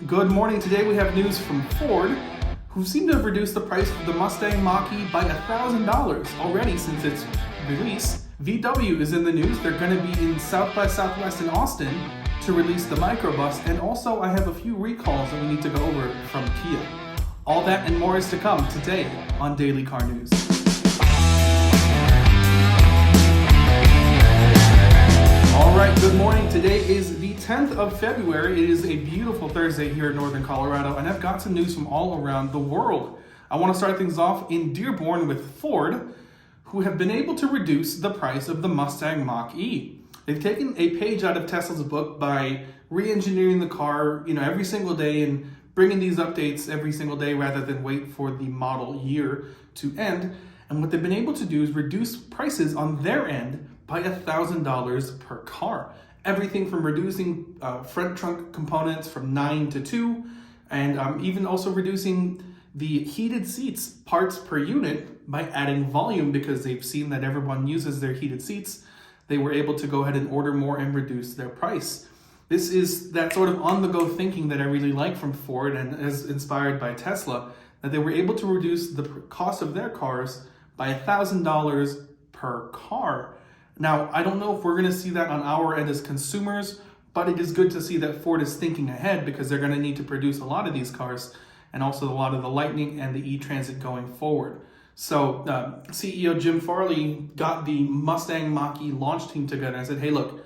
Good morning. Today we have news from Ford, who seem to have reduced the price of the Mustang Mach-E by $1,000 already since its release. VW is in the news. They're going to be in South by Southwest in Austin to release the microbus, and also I have a few recalls that we need to go over from Kia. All that and more is to come today on Daily Car News. All right, good morning. Today is the 10th of February. It is a beautiful Thursday here in Northern Colorado, and I've got some news from all around the world. I want to start things off in Dearborn with Ford, who have been able to reduce the price of the Mustang Mach-E. They've taken a page out of Tesla's book by re-engineering the car, every single day and bringing these updates every single day rather than wait for the model year to end. And what they've been able to do is reduce prices on their end by $1,000 per car. Everything from reducing front trunk components from 9 to 2, and even also reducing the heated seats parts per unit by adding volume, because they've seen that everyone uses their heated seats. They were able to go ahead and order more and reduce their price. This is that sort of on-the-go thinking that I really like from Ford and is inspired by Tesla, that they were able to reduce the cost of their cars by $1,000 per car. Now, I don't know if we're going to see that on our end as consumers, but it is good to see that Ford is thinking ahead, because they're going to need to produce a lot of these cars and also a lot of the Lightning and the e-Transit going forward. So CEO Jim Farley got the Mustang Mach-E launch team together and said, hey, look,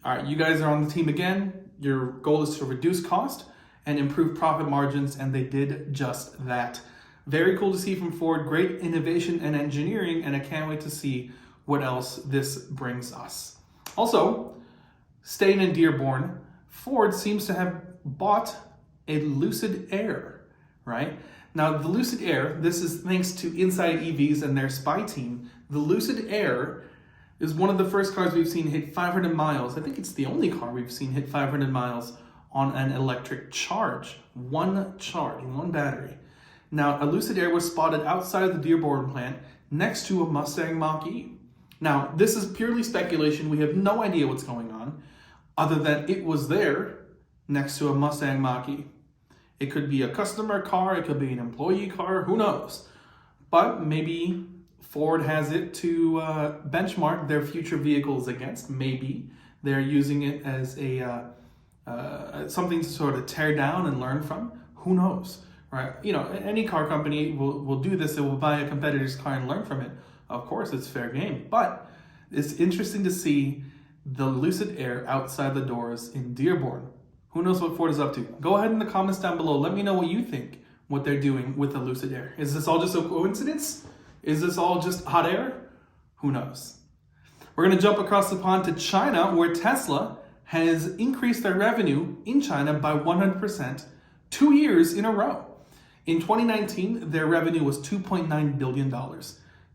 all right, you guys are on the team again. Your goal is to reduce cost and improve profit margins, and they did just that. Very cool to see from Ford. Great innovation and engineering, and I can't wait to see what else this brings us. Also, staying in Dearborn, Ford seems to have bought a Lucid Air, right? Now, the Lucid Air, this is thanks to Inside EVs and their Spied team. The Lucid Air is one of the first cars we've seen hit 500 miles. I think it's the only car we've seen hit 500 miles on an electric charge. One battery. Now, a Lucid Air was spotted outside the Dearborn plant next to a Mustang Mach-E. Now, this is purely speculation. We have no idea what's going on, other than it was there next to a Mustang Mach-E. It could be a customer car, it could be an employee car, who knows? But maybe Ford has it to benchmark their future vehicles against. Maybe they're using it as a something to sort of tear down and learn from. Who knows, right? Any car company will do this. It will buy a competitor's car and learn from it. Of course, it's fair game, but it's interesting to see the Lucid Air outside the doors in Dearborn. Who knows what Ford is up to? Go ahead in the comments down below. Let me know what you think, what they're doing with the Lucid Air. Is this all just a coincidence? Is this all just hot air? Who knows? We're going to jump across the pond to China, where Tesla has increased their revenue in China by 100% 2 years in a row. In 2019, their revenue was $2.9 billion.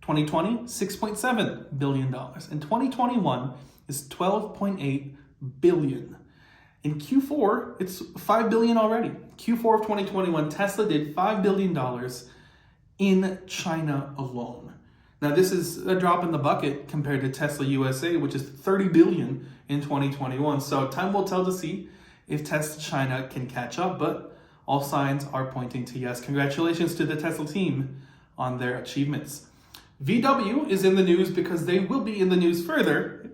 2020, $6.7 billion. And 2021 is $12.8 billion. In Q4, it's $5 billion already. Q4 of 2021, Tesla did $5 billion in China alone. Now, this is a drop in the bucket compared to Tesla USA, which is $30 billion in 2021. So time will tell to see if Tesla China can catch up, but all signs are pointing to yes. Congratulations to the Tesla team on their achievements. VW is in the news because they will be in the news further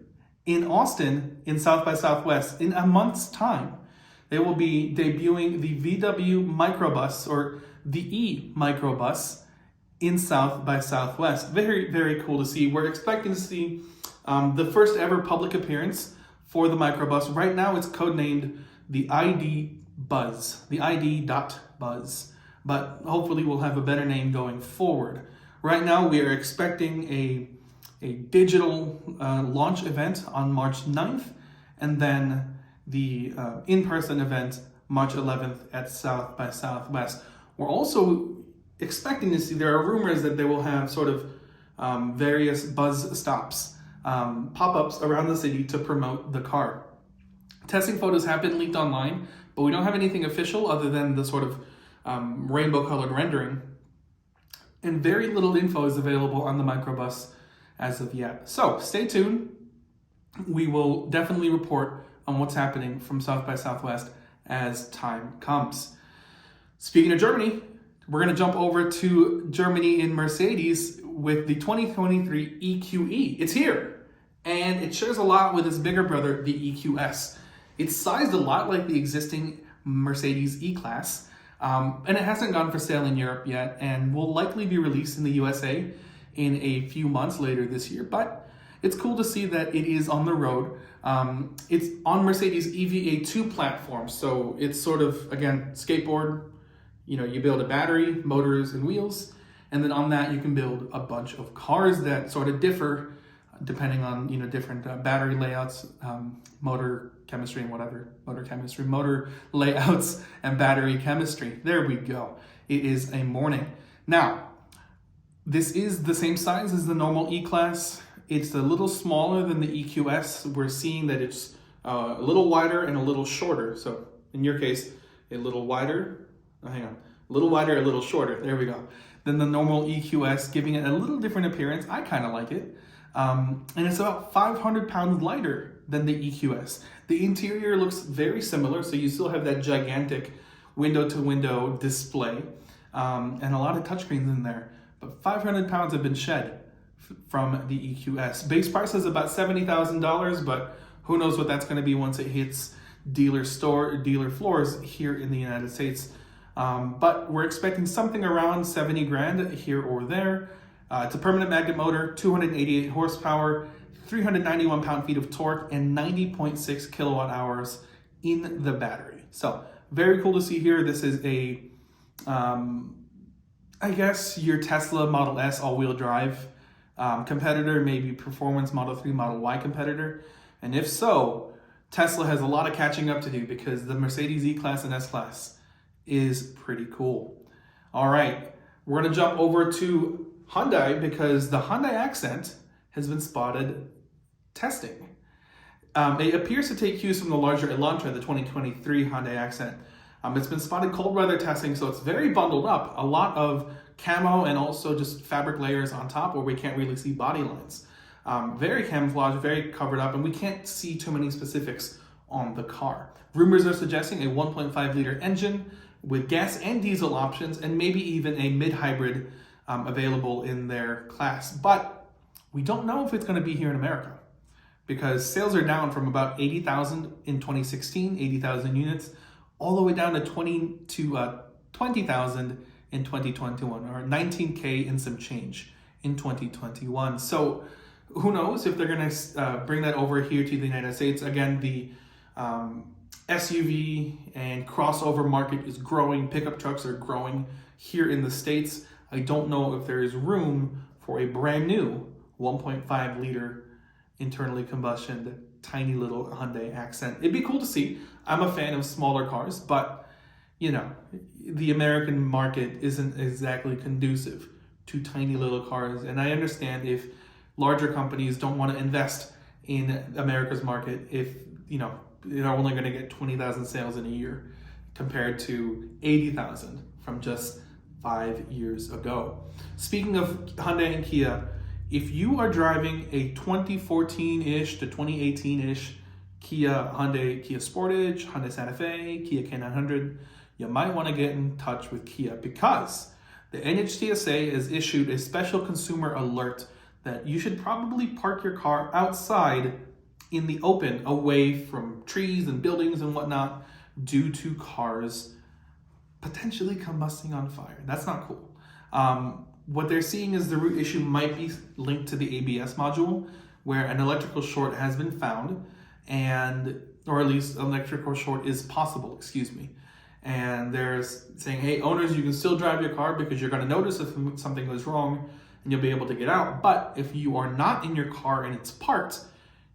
in Austin in South by Southwest in a month's time. They will be debuting the VW microbus, or the e-microbus, in South by Southwest. Very, very cool to see. We're expecting to see the first ever public appearance for the microbus. Right now it's codenamed the ID Buzz, the ID.Buzz, but hopefully we'll have a better name going forward. Right now, we are expecting a digital launch event on March 9th, and then the in-person event March 11th at South by Southwest. We're also expecting to see, there are rumors that they will have sort of various buzz stops, pop-ups around the city to promote the car. Testing photos have been leaked online, but we don't have anything official other than the sort of rainbow-colored rendering. And very little info is available on the microbus as of yet. So stay tuned. We will definitely report on what's happening from South by Southwest as time comes. Speaking of Germany, we're going to jump over to Germany in Mercedes with the 2023 EQE. It's here, and it shares a lot with its bigger brother, the EQS. It's sized a lot like the existing Mercedes E-Class, and it hasn't gone for sale in Europe yet, and will likely be released in the USA in a few months later this year. But it's cool to see that it is on the road. It's on Mercedes EVA2 platform, so it's sort of, again, skateboard. You know, you build a battery, motors, and wheels, and then on that you can build a bunch of cars that sort of differ depending on, you know, different battery layouts, motor chemistry and whatever, motor layouts and battery chemistry. There we go. It is a morning. Now, this is the same size as the normal E-Class. It's a little smaller than the EQS. We're seeing that it's a little wider and a little shorter. So in your case, a little wider, a little wider, a little shorter, there we go, than the normal EQS, giving it a little different appearance. I kind of like it. And it's about 500 pounds lighter than the EQS. The interior looks very similar, so you still have that gigantic window-to-window display, and a lot of touchscreens in there. But 500 pounds have been shed from the EQS. Base price is about $70,000, but who knows what that's going to be once it hits dealer floors here in the United States. But we're expecting something around 70 grand here or there. It's a permanent magnet motor, 288 horsepower, 391 pound-feet of torque, and 90.6 kilowatt hours in the battery. So very cool to see here. This is a, I guess, your Tesla Model S all-wheel drive competitor, maybe performance Model 3, Model Y competitor. And if so, Tesla has a lot of catching up to do because the Mercedes E-Class and S-Class is pretty cool. All right, we're gonna jump over to Hyundai because the Hyundai Accent has been spotted testing. It appears to take cues from the larger Elantra, the 2023 Hyundai Accent. It's been spotted cold weather testing, so it's very bundled up. A lot of camo and also just fabric layers on top where we can't really see body lines. Very camouflaged, very covered up, and we can't see too many specifics on the car. Rumors are suggesting a 1.5 liter engine with gas and diesel options, and maybe even a mid-hybrid available in their class. But we don't know if it's going to be here in America because sales are down from about 80,000 in 2016, 80,000 units, all the way down to 20,000 in 2021, or 19K and some change in 2021. So who knows if they're going to bring that over here to the United States. Again, the SUV and crossover market is growing. Pickup trucks are growing here in the States. I don't know if there is room for a brand new 1.5 liter internally combustion, tiny little Hyundai Accent. It'd be cool to see. I'm a fan of smaller cars, but you know, the American market isn't exactly conducive to tiny little cars. And I understand if larger companies don't want to invest in America's market if, you know, they're only going to get 20,000 sales in a year compared to 80,000 from just 5 years ago. Speaking of Hyundai and Kia, if you are driving a 2014-ish to 2018-ish Kia Sportage, Hyundai Santa Fe, Kia K900, you might want to get in touch with Kia because the NHTSA has issued a special consumer alert that you should probably park your car outside in the open, away from trees and buildings and whatnot, due to cars potentially combusting on fire. That's not cool. What they're seeing is the root issue might be linked to the ABS module, where an electrical short has been found, or at least an electrical short is possible, And they're saying, hey, owners, you can still drive your car because you're going to notice if something goes wrong and you'll be able to get out. But if you are not in your car and it's parked,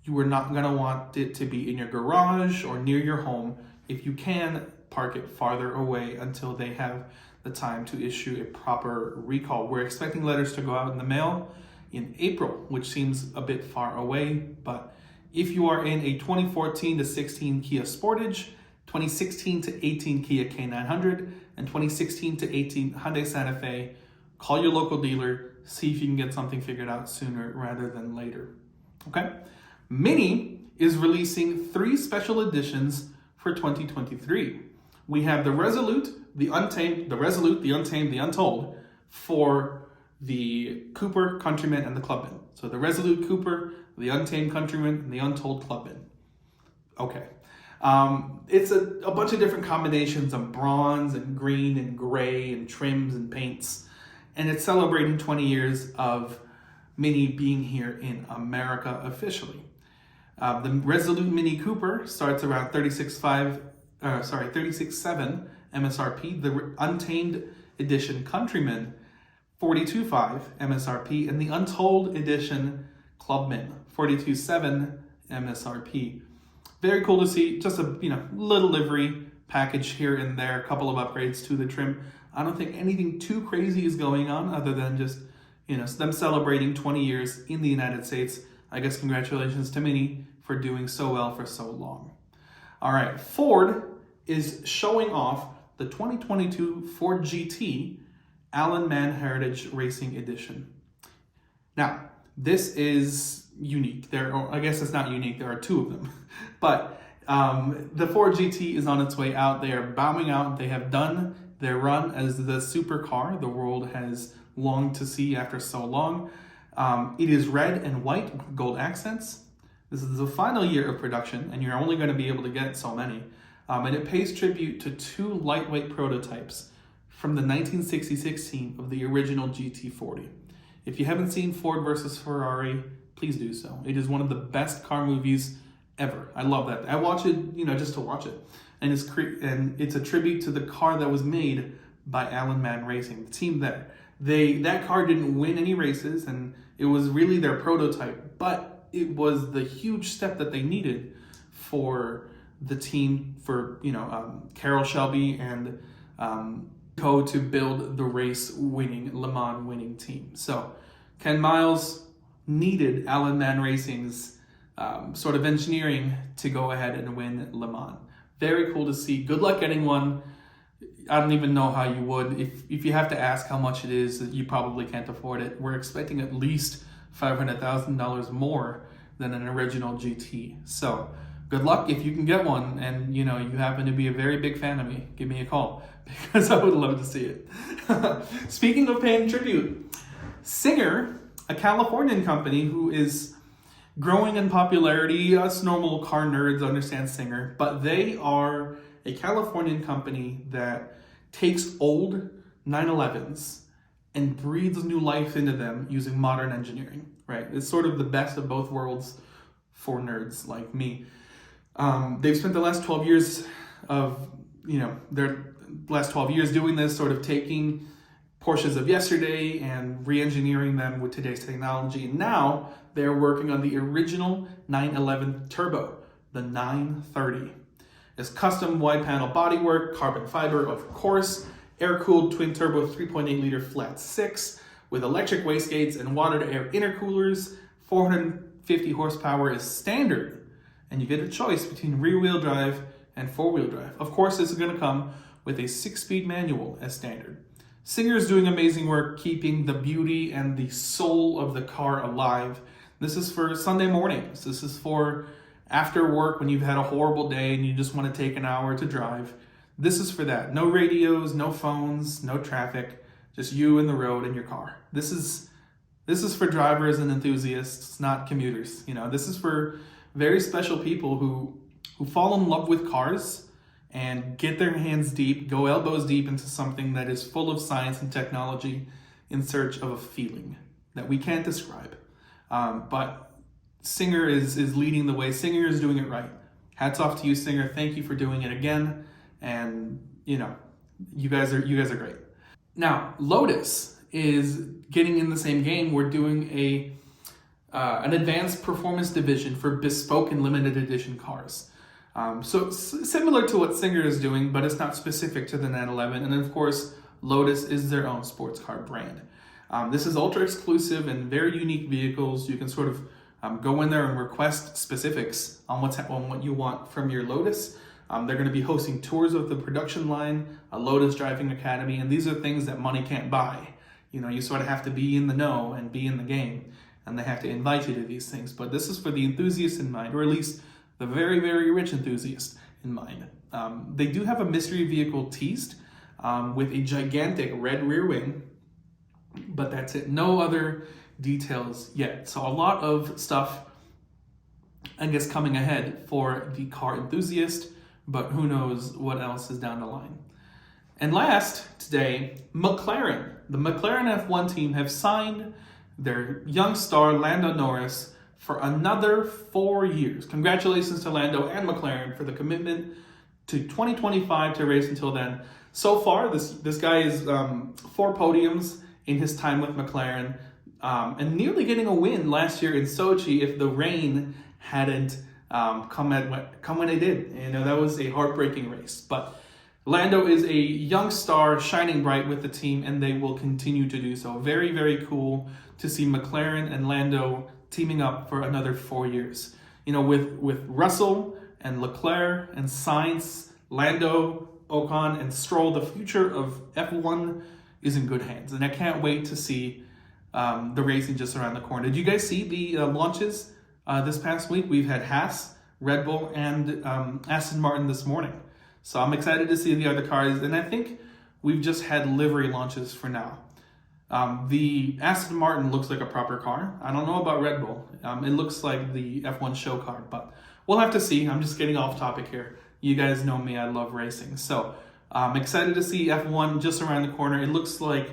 you are not going to want it to be in your garage or near your home. If you can, park it farther away until they have the time to issue a proper recall. We're expecting letters to go out in the mail in April, which seems a bit far away. But if you are in a 2014 to 16 Kia Sportage, 2016 to 18 Kia K900, and 2016 to 18 Hyundai Santa Fe, call your local dealer, see if you can get something figured out sooner rather than later. Okay? Mini is releasing 3 special editions for 2023. We have the Resolute, the Untamed, the Resolute, the Untamed, the Untold for the Cooper, Countryman, and the Clubman. So the Resolute Cooper, the Untamed Countryman, and the Untold Clubman. Okay. It's a bunch of different combinations of bronze and green and gray and trims and paints. And it's celebrating 20 years of Mini being here in America officially. The Resolute Mini Cooper starts around 36.7 MSRP. The Untamed Edition Countryman, 42.5 MSRP, and the Untold Edition Clubman, 42.7 MSRP. Very cool to see. Just a little livery package here and there, a couple of upgrades to the trim. I don't think anything too crazy is going on other than just them celebrating 20 years in the United States. I guess congratulations to Mini for doing so well for so long. All right, Ford is showing off the 2022 Ford GT Alan Mann Heritage Racing Edition. Now, this is unique. I guess it's not unique. There are two of them. But the Ford GT is on its way out. They are bowing out. They have done their run as the supercar the world has longed to see after so long. It is red and white with gold accents. This is the final year of production, and you're only going to be able to get so many. And it pays tribute to two lightweight prototypes from the 1966 team of the original GT40. If you haven't seen Ford versus Ferrari, please do so. It is one of the best car movies ever. I love that. I watch it, just to watch it. And it's a tribute to the car that was made by Alan Mann Racing, the team there. That car didn't win any races, and it was really their prototype, but it was the huge step that they needed for the team, for Carroll Shelby and co to build the Le Mans winning team. So Ken Miles needed Alan Mann Racing's sort of engineering to go ahead and win Le Mans. Very cool to see. Good luck getting one. I don't even know how you would. If you have to ask how much it is, you probably can't afford it. We're expecting at least $500,000 more than an original GT. So good luck if you can get one, and you happen to be a very big fan of me. Give me a call because I would love to see it. Speaking of paying tribute, Singer, a Californian company who is growing in popularity. Us normal car nerds understand Singer, but they are a Californian company that takes old 911s and breathes new life into them using modern engineering, right? It's sort of the best of both worlds for nerds like me. They've spent the last 12 years doing this, sort of taking Porsches of yesterday and re-engineering them with today's technology. And now they're working on the original 911 Turbo, the 930. It's custom wide panel bodywork, carbon fiber, of course, air-cooled twin-turbo 3.8-liter flat 6 with electric wastegates and water-to-air intercoolers. 450 horsepower is standard, and you get a choice between rear-wheel drive and four-wheel drive. Of course, this is going to come with a 6-speed manual as standard. Singer is doing amazing work keeping the beauty and the soul of the car alive. This is for Sunday mornings. This is for after work when you've had a horrible day and you just want to take an hour to drive. This is for that. No radios, no phones, no traffic, just you and the road and your car. This is for drivers and enthusiasts, not commuters. This is for very special people who fall in love with cars and get their hands deep, go elbows deep into something that is full of science and technology in search of a feeling that we can't describe. But Singer is leading the way. Singer is doing it right. Hats off to you, Singer. Thank you for doing it again. And you guys are great. Now, Lotus is getting in the same game. We're doing an advanced performance division for bespoke and limited edition cars. So similar to what Singer is doing, but it's not specific to the 911. And of course, Lotus is their own sports car brand. This is ultra exclusive and very unique vehicles. You can sort of go in there and request specifics on what you want from your Lotus. They're going to be hosting tours of the production line, a Lotus driving academy, and these are things that money can't buy. You sort of have to be in the know and be in the game, and they have to invite you to these things. But this is for the enthusiast in mind, or at least the very, very rich enthusiast. in mind. They do have a mystery vehicle teased with a gigantic red rear wing, but that's it. No other details yet. So a lot of stuff, I guess, coming ahead for the car enthusiast, but who knows what else is down the line. And last today, McLaren. The McLaren F1 team have signed their young star Lando Norris for another 4 years. Congratulations to Lando and McLaren for the commitment to 2025 to race until then. So far, this guy is 4 podiums in his time with McLaren, and nearly getting a win last year in Sochi if the rain hadn't come when it did. You know, that was a heartbreaking race. But Lando is a young star shining bright with the team, and they will continue to do so. Very, very cool to see McLaren and Lando teaming up for another 4 years. You know, with Russell and Leclerc and Sainz, Lando, Ocon, and Stroll, the future of F1 is in good hands. And I can't wait to see the racing just around the corner. Did you guys see the launches this past week? We've had Haas, Red Bull, and Aston Martin this morning. So I'm excited to see the other cars. And I think we've just had livery launches for now. The Aston Martin looks like a proper car. I don't know about Red Bull. It looks like the F1 show car, but we'll have to see. I'm just getting off topic here. You guys know me, I love racing. So I'm excited to see F1 just around the corner. It looks like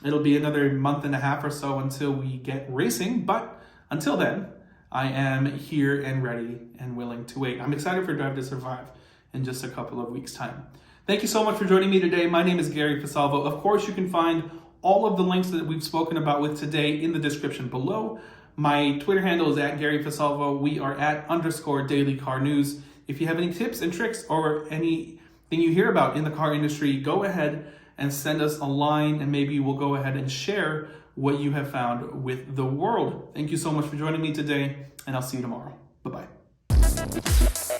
it'll be another month and a half or so until we get racing, but until then, I am here and ready and willing to wait. I'm excited for Drive to Survive in just a couple of weeks' time. Thank you so much for joining me today. My name is Gary Fasalvo. Of course, you can find all of the links that we've spoken about with today in the description below. My Twitter handle is at Gary Fasalvo. We are at _Daily Car News. If you have any tips and tricks or anything you hear about in the car industry, go ahead and send us a line, and maybe we'll go ahead and share what you have found with the world. Thank you so much for joining me today, and I'll see you tomorrow. Bye-bye.